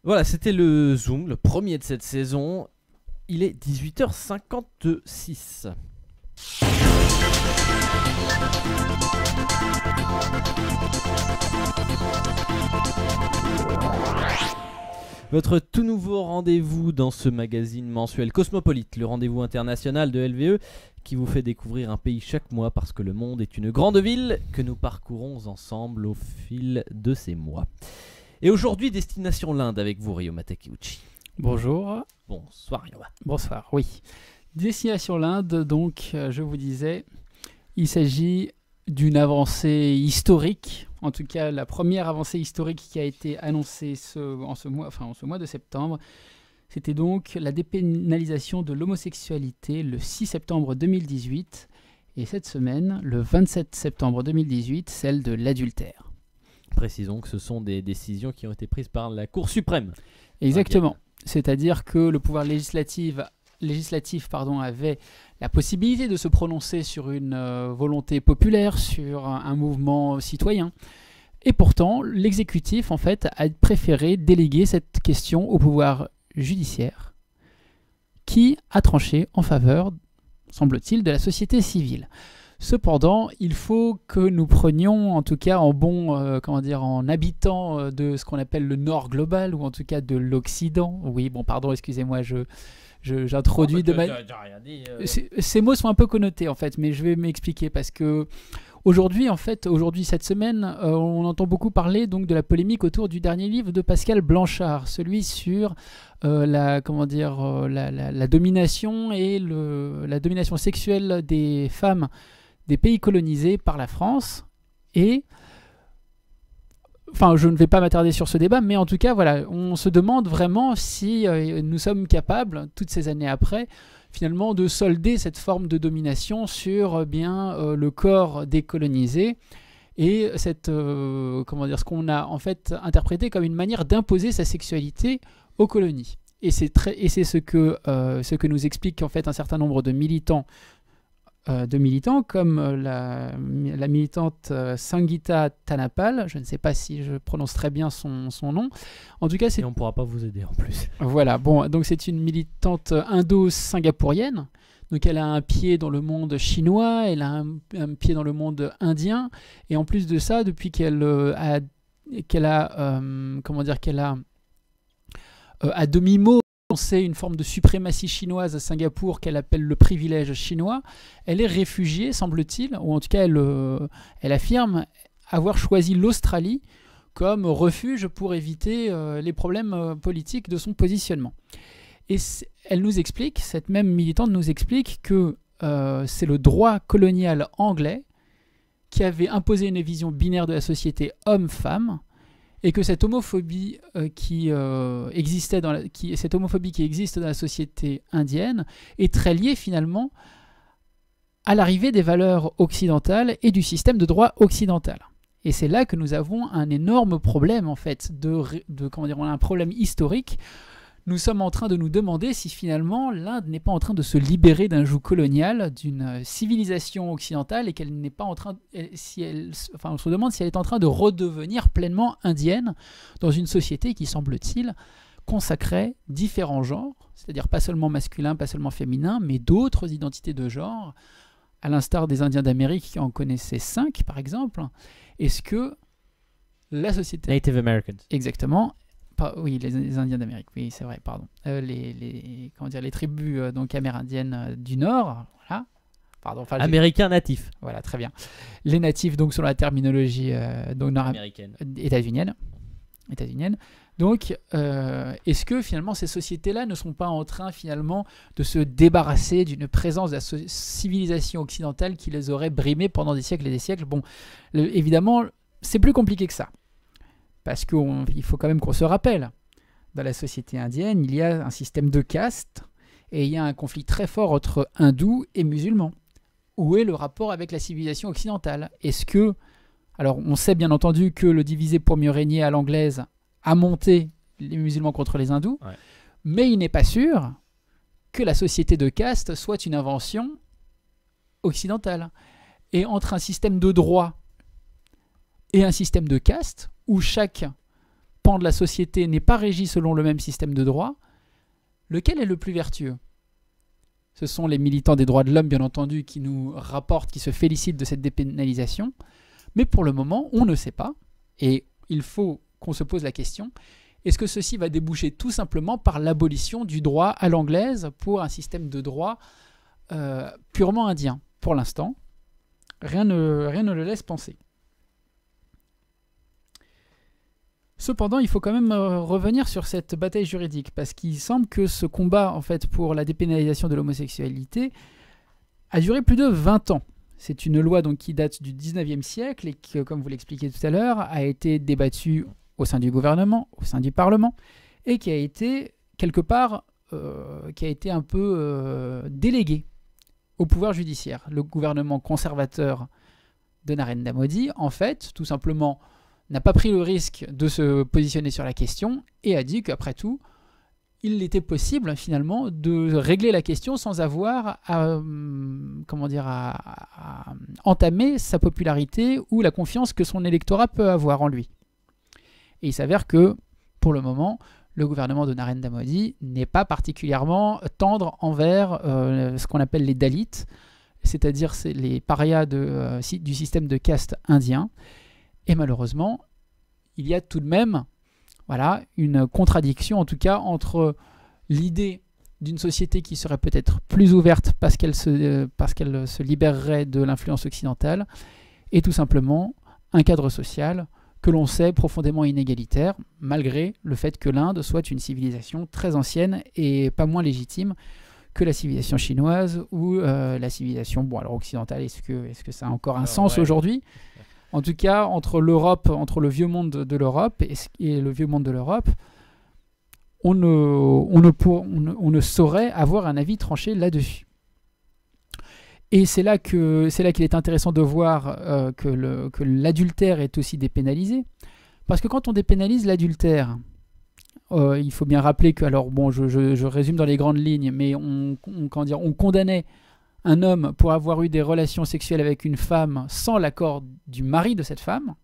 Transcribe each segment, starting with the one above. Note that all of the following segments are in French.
Voilà, c'était le Zoom, le premier de cette saison. Il est 18h56. Votre tout nouveau rendez-vous dans ce magazine mensuel Cosmopolite, le rendez-vous international de LVE qui vous fait découvrir un pays chaque mois parce que le monde est une grande ville que nous parcourons ensemble au fil de ces mois. Et aujourd'hui, destination l'Inde avec vous, Ryoma Takeuchi. Bonjour. Bonsoir, Ryoma. Bonsoir, oui. Destination l'Inde, donc, je vous disais, il s'agit d'une avancée historique, en tout cas la première avancée historique qui a été annoncée en ce mois de septembre. C'était donc la dépénalisation de l'homosexualité le 6 septembre 2018 et cette semaine, le 27 septembre 2018, celle de l'adultère. Précisons que ce sont des décisions qui ont été prises par la Cour suprême. Exactement. C'est-à-dire que le pouvoir législatif avait la possibilité de se prononcer sur une volonté populaire, sur un mouvement citoyen. Et pourtant, l'exécutif, en fait, a préféré déléguer cette question au pouvoir judiciaire, qui a tranché en faveur, semble-t-il, de la société civile. Cependant, il faut que nous prenions, en tout cas en habitant de ce qu'on appelle le Nord global, ou en tout cas de l'Occident. Oui, bon, pardon, excusez-moi, j'introduis de manière... Ces mots sont un peu connotés, en fait, mais je vais m'expliquer parce que aujourd'hui, cette semaine, on entend beaucoup parler donc de la polémique autour du dernier livre de Pascal Blanchard, celui sur la domination et la domination sexuelle des femmes des pays colonisés par la France. Et je ne vais pas m'attarder sur ce débat, mais en tout cas, voilà, on se demande vraiment si nous sommes capables, toutes ces années après, finalement, de solder cette forme de domination sur le corps des colonisés et ce qu'on a en fait interprété comme une manière d'imposer sa sexualité aux colonies. Et c'est ce que nous explique en fait un certain nombre de militants comme la militante Sangeeta Tanapal, je ne sais pas si je prononce très bien son nom. En tout cas, et on ne pourra pas vous aider en plus. Voilà, bon, donc c'est une militante indo-singapourienne. Donc elle a un pied dans le monde chinois, elle a un pied dans le monde indien, et en plus de ça, depuis qu'elle a à demi-mot c'est une forme de suprématie chinoise à Singapour qu'elle appelle le privilège chinois. Elle est réfugiée, semble-t-il, ou en tout cas elle affirme avoir choisi l'Australie comme refuge pour éviter les problèmes politiques de son positionnement. Et elle nous explique, cette même militante nous explique que c'est le droit colonial anglais qui avait imposé une vision binaire de la société homme-femme, et que cette homophobie qui existe dans la société indienne est très liée finalement à l'arrivée des valeurs occidentales et du système de droit occidental. Et c'est là que nous avons un énorme problème en fait on a un problème historique. Nous sommes en train de nous demander si finalement l'Inde n'est pas en train de se libérer d'un joug colonial, d'une civilisation occidentale, et qu'elle n'est pas en train, on se demande si elle est en train de redevenir pleinement indienne dans une société qui, semble-t-il, consacrait différents genres, c'est-à-dire pas seulement masculin, pas seulement féminin, mais d'autres identités de genre, à l'instar des Indiens d'Amérique qui en connaissaient 5 par exemple. Est-ce que la société... Native Americans. Exactement. Oui, les Indiens d'Amérique, oui, c'est vrai, pardon. Les tribus donc amérindiennes du Nord, voilà. Pardon, Américains natifs. Voilà, très bien. Les natifs, donc, selon la terminologie américaine. états-unienne. Donc, est-ce que finalement ces sociétés-là ne sont pas en train finalement de se débarrasser d'une présence de la civilisation occidentale qui les aurait brimées pendant des siècles et des siècles? Bon, évidemment, c'est plus compliqué que ça. Parce qu'il faut quand même qu'on se rappelle, dans la société indienne, il y a un système de caste et il y a un conflit très fort entre hindous et musulmans. Où est le rapport avec la civilisation occidentale? Alors on sait bien entendu que le diviser pour mieux régner à l'anglaise a monté les musulmans contre les hindous, ouais. Mais il n'est pas sûr que la société de caste soit une invention occidentale. Et entre un système de droit et un système de caste, où chaque pan de la société n'est pas régi selon le même système de droit, lequel est le plus vertueux? Ce sont les militants des droits de l'homme, bien entendu, qui nous rapportent, qui se félicitent de cette dépénalisation. Mais pour le moment, on ne sait pas. Et il faut qu'on se pose la question, est-ce que ceci va déboucher tout simplement par l'abolition du droit à l'anglaise pour un système de droit purement indien? Pour l'instant, rien ne le laisse penser. Cependant, il faut quand même revenir sur cette bataille juridique, parce qu'il semble que ce combat en fait, pour la dépénalisation de l'homosexualité a duré plus de 20 ans. C'est une loi donc, qui date du 19e siècle et qui, comme vous l'expliquiez tout à l'heure, a été débattue au sein du gouvernement, au sein du Parlement, et qui a été quelque part, qui a été un peu déléguée au pouvoir judiciaire. Le gouvernement conservateur de Narendra Modi, en fait, tout simplement, n'a pas pris le risque de se positionner sur la question et a dit qu'après tout, il était possible finalement de régler la question sans avoir à entamer sa popularité ou la confiance que son électorat peut avoir en lui. Et il s'avère que, pour le moment, le gouvernement de Narendra Modi n'est pas particulièrement tendre envers ce qu'on appelle les Dalits, c'est-à-dire les parias du système de caste indien. Et malheureusement, il y a tout de même une contradiction, en tout cas, entre l'idée d'une société qui serait peut-être plus ouverte parce qu'elle se libérerait de l'influence occidentale, et tout simplement un cadre social que l'on sait profondément inégalitaire, malgré le fait que l'Inde soit une civilisation très ancienne et pas moins légitime que la civilisation chinoise ou la civilisation occidentale. Est-ce que ça a encore un sens aujourd'hui ? En tout cas, entre le vieux monde de l'Europe et le vieux monde de l'Europe, on ne saurait avoir un avis tranché là-dessus. Et c'est là qu'il est intéressant de voir que l'adultère est aussi dépénalisé. Parce que quand on dépénalise l'adultère, il faut bien rappeler que, je résume dans les grandes lignes, mais on condamnait un homme pour avoir eu des relations sexuelles avec une femme sans l'accord du mari de cette femme,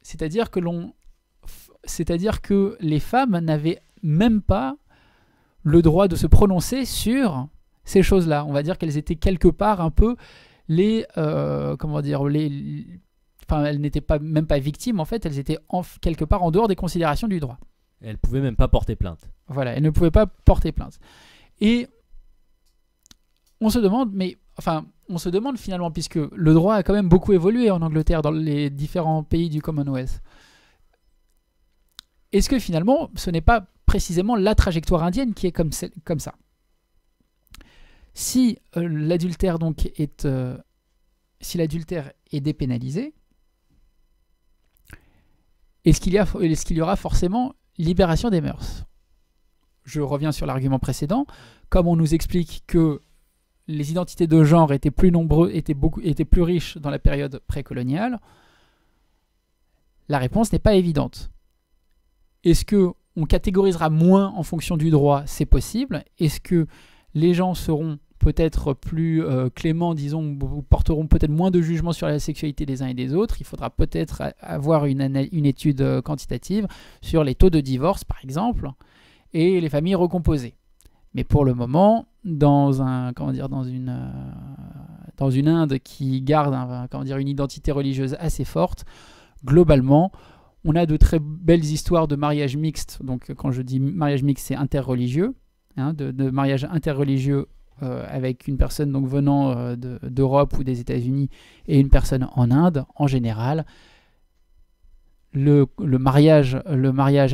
c'est-à-dire que les femmes n'avaient même pas le droit de se prononcer sur ces choses-là. On va dire qu'elles étaient quelque part un peu elles n'étaient même pas victimes, en fait, elles étaient quelque part en dehors des considérations du droit. Elles ne pouvaient même pas porter plainte. Voilà, elles ne pouvaient pas porter plainte. Et on se demande finalement, puisque le droit a quand même beaucoup évolué en Angleterre, dans les différents pays du Commonwealth, est-ce que finalement, ce n'est pas précisément la trajectoire indienne qui est comme ça? Si l'adultère est dépénalisé, est-ce qu'il y aura forcément libération des mœurs? Je reviens sur l'argument précédent. Comme on nous explique que les identités de genre étaient plus nombreuses, étaient plus riches dans la période précoloniale, la réponse n'est pas évidente. Est-ce qu'on catégorisera moins en fonction du droit? C'est possible. Est-ce que les gens seront peut-être plus cléments, disons, ou porteront peut-être moins de jugement sur la sexualité des uns et des autres? Il faudra peut-être avoir une étude quantitative sur les taux de divorce, par exemple, et les familles recomposées. Mais pour le moment, dans une Inde qui garde une identité religieuse assez forte, globalement, on a de très belles histoires de mariage mixte. Donc, quand je dis mariage mixte, c'est interreligieux, de mariage interreligieux avec une personne donc venant d'Europe ou des États-Unis et une personne en Inde. En général, le mariage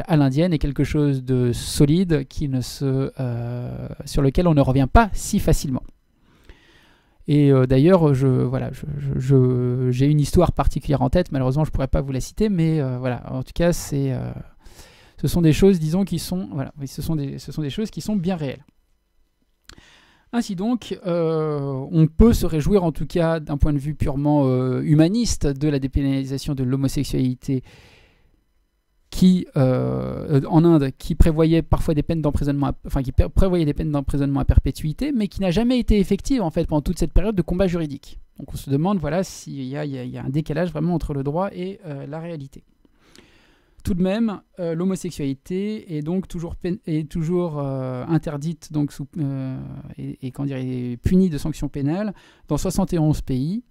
à l'indienne est quelque chose de solide sur lequel on ne revient pas si facilement. Et d'ailleurs, j'ai une histoire particulière en tête. Malheureusement, je ne pourrais pas vous la citer, mais en tout cas, ce sont des choses, disons, ce sont des choses qui sont bien réelles. Ainsi donc, on peut se réjouir, en tout cas, d'un point de vue purement humaniste, de la dépénalisation de l'homosexualité en Inde, qui prévoyait parfois des peines d'emprisonnement, à perpétuité, mais qui n'a jamais été effective en fait pendant toute cette période de combat juridique. Donc on se demande s'il y a un décalage vraiment entre le droit et la réalité. Tout de même, l'homosexualité est donc toujours, interdite donc et punie de sanctions pénales dans 71 pays.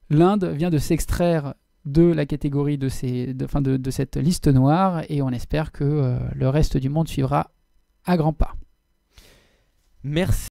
L'Inde vient de s'extraire de la catégorie de cette liste noire et on espère que le reste du monde suivra à grands pas. Merci.